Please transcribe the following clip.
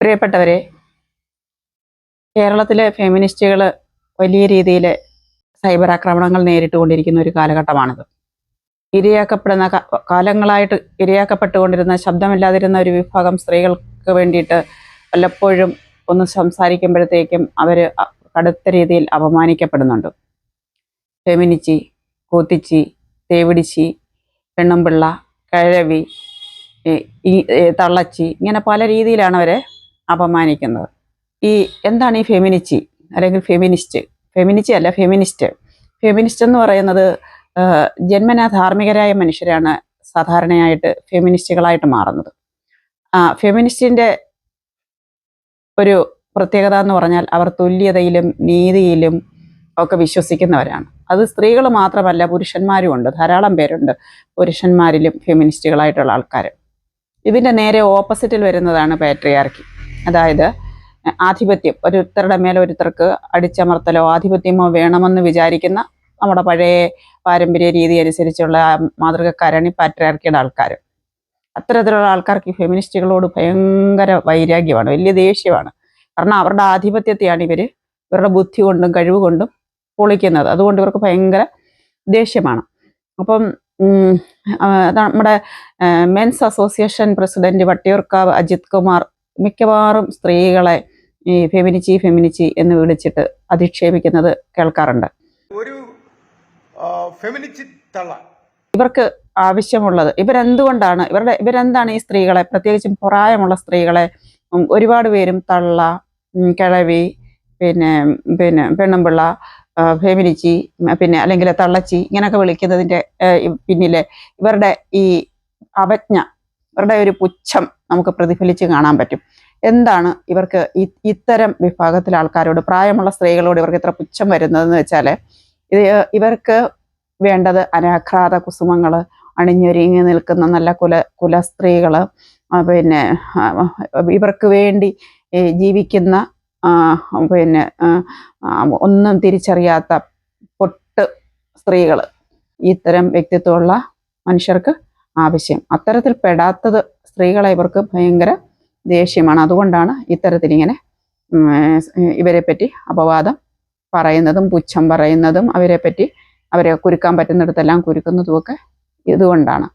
പ്രിയപ്പെട്ടവരെ, കേരളത്തിലെ ഫെമിനിസ്റ്റുകൾ വലിയ രീതിയിൽ സൈബർ ആക്രമണങ്ങൾ നേരിട്ടുകൊണ്ടിരിക്കുന്ന ഒരു കാലഘട്ടമാണിത്. ഇരയാക്കപ്പെടുന്ന കാലങ്ങളായിട്ട് ഇരയാക്കപ്പെട്ടുകൊണ്ടിരുന്ന, ശബ്ദമില്ലാതിരുന്ന ഒരു വിഭാഗം സ്ത്രീകൾക്ക് വേണ്ടിയിട്ട് വല്ലപ്പോഴും ഒന്ന് സംസാരിക്കുമ്പോഴത്തേക്കും അവർ കടുത്ത രീതിയിൽ അപമാനിക്കപ്പെടുന്നുണ്ട്. ഫെമിനിച്ചി, കൂത്തിച്ചി, തേവിടിച്ചി, പെണ്ണുംപിള്ള, കിഴവി, തള്ളച്ചി, ഇങ്ങനെ പല രീതിയിലാണ് അവരെ അപമാനിക്കുന്നത്. എന്താണ് ഈ ഫെമിനിച്ചി അല്ലെങ്കിൽ ഫെമിനിച്ചി അല്ല, ഫെമിനിസ്റ്റ് എന്ന് പറയുന്നത് ജന്മനാ ധാർമ്മികരായ മനുഷ്യരാണ് സാധാരണയായിട്ട് ഫെമിനിസ്റ്റുകളായിട്ട് മാറുന്നത്. ഫെമിനിസ്റ്റിൻ്റെ ഒരു പ്രത്യേകത എന്ന് പറഞ്ഞാൽ അവർ തുല്യതയിലും നീതിയിലും ഒക്കെ വിശ്വസിക്കുന്നവരാണ്. അത് സ്ത്രീകൾ മാത്രമല്ല, പുരുഷന്മാരും ഉണ്ട്, ധാരാളം പേരുണ്ട് പുരുഷന്മാരിലും ഫെമിനിസ്റ്റുകളായിട്ടുള്ള ആൾക്കാർ. ഇതിൻ്റെ നേരെ ഓപ്പോസിറ്റിൽ വരുന്നതാണ് പാട്രിയാർക്കി. അതായത് ആധിപത്യം, ഒരുത്തരുടെ മേലെ ഒരുത്തർക്ക് അടിച്ചമർത്തലോ ആധിപത്യമോ വേണമെന്ന് വിചാരിക്കുന്ന നമ്മുടെ പഴയ പാരമ്പര്യ രീതി അനുസരിച്ചുള്ള മാതൃകക്കാരാണ് ഈ പാട്രിയാർക്കിയുടെ ആൾക്കാർ. അത്തരത്തിലുള്ള ആൾക്കാർക്ക് ഈ ഫെമിനിസ്റ്റുകളോട് ഭയങ്കര വൈരാഗ്യമാണ്, വലിയ ദേഷ്യമാണ്. കാരണം അവരുടെ ആധിപത്യത്തെയാണ് ഇവരുടെ ബുദ്ധി കൊണ്ടും കഴിവ് കൊണ്ടും പൊളിക്കുന്നത്. അതുകൊണ്ട് ഇവർക്ക് ഭയങ്കര ദേഷ്യമാണ്. അപ്പം നമ്മുടെ men's association president Vattiyoorkavu Ajith Kumar മിക്കവാറും സ്ത്രീകളെ ഈ ഫെമിനിച്ചി എന്ന് വിളിച്ചിട്ട് അധിക്ഷേപിക്കുന്നത് കേൾക്കാറുണ്ട്. ഇവർക്ക് ആവശ്യമുള്ളത് ഇവരെന്താണ് ഈ സ്ത്രീകളെ, പ്രത്യേകിച്ചും പ്രായമുള്ള സ്ത്രീകളെ ഒരുപാട് പേരും തള്ള, കിഴവി, പിന്നെ പെണ്ണുംപിള്ള, ഫെമിനിച്ചി, അല്ലെങ്കിൽ തള്ളച്ചി ഇങ്ങനെയൊക്കെ വിളിക്കുന്നതിൻ്റെ പിന്നിലെ ഇവരുടെ ഈ അവജ്ഞ, ഇവരുടെ ഒരു പുച്ഛം നമുക്ക് പ്രതിഫലിച്ച് കാണാൻ പറ്റും. എന്താണ് ഇവർക്ക് ഇത്തരം വിഭാഗത്തിലെ ആൾക്കാരോട്, പ്രായമുള്ള സ്ത്രീകളോട് ഇവർക്ക് ഇത്ര പുച്ഛം വരുന്നതെന്ന് വെച്ചാൽ, ഇവർക്ക് വേണ്ടത് അനാഘ്രാത കുസുമങ്ങൾ അണിഞ്ഞൊരുങ്ങി നിൽക്കുന്ന നല്ല കുലസ്ത്രീകൾ, ഇവർക്ക് വേണ്ടി ജീവിക്കുന്ന ഒന്നും തിരിച്ചറിയാത്ത പൊട്ട് സ്ത്രീകൾ, ഇത്തരം വ്യക്തിത്വമുള്ള മനുഷ്യർക്ക് ആവശ്യം. അത്തരത്തിൽ പെടാത്തത് സ്ത്രീകളെ ഇവർക്ക് ഭയങ്കര ദേഷ്യമാണ്. അതുകൊണ്ടാണ് ഇത്തരത്തിലിങ്ങനെ ഇവരെ പറ്റി അപവാദം പറയുന്നതും പുച്ഛം പറയുന്നതും അവരെ കുരുക്കാൻ പറ്റുന്നിടത്തെല്ലാം കുരുക്കുന്നതുമൊക്കെ ഇതുകൊണ്ടാണ്.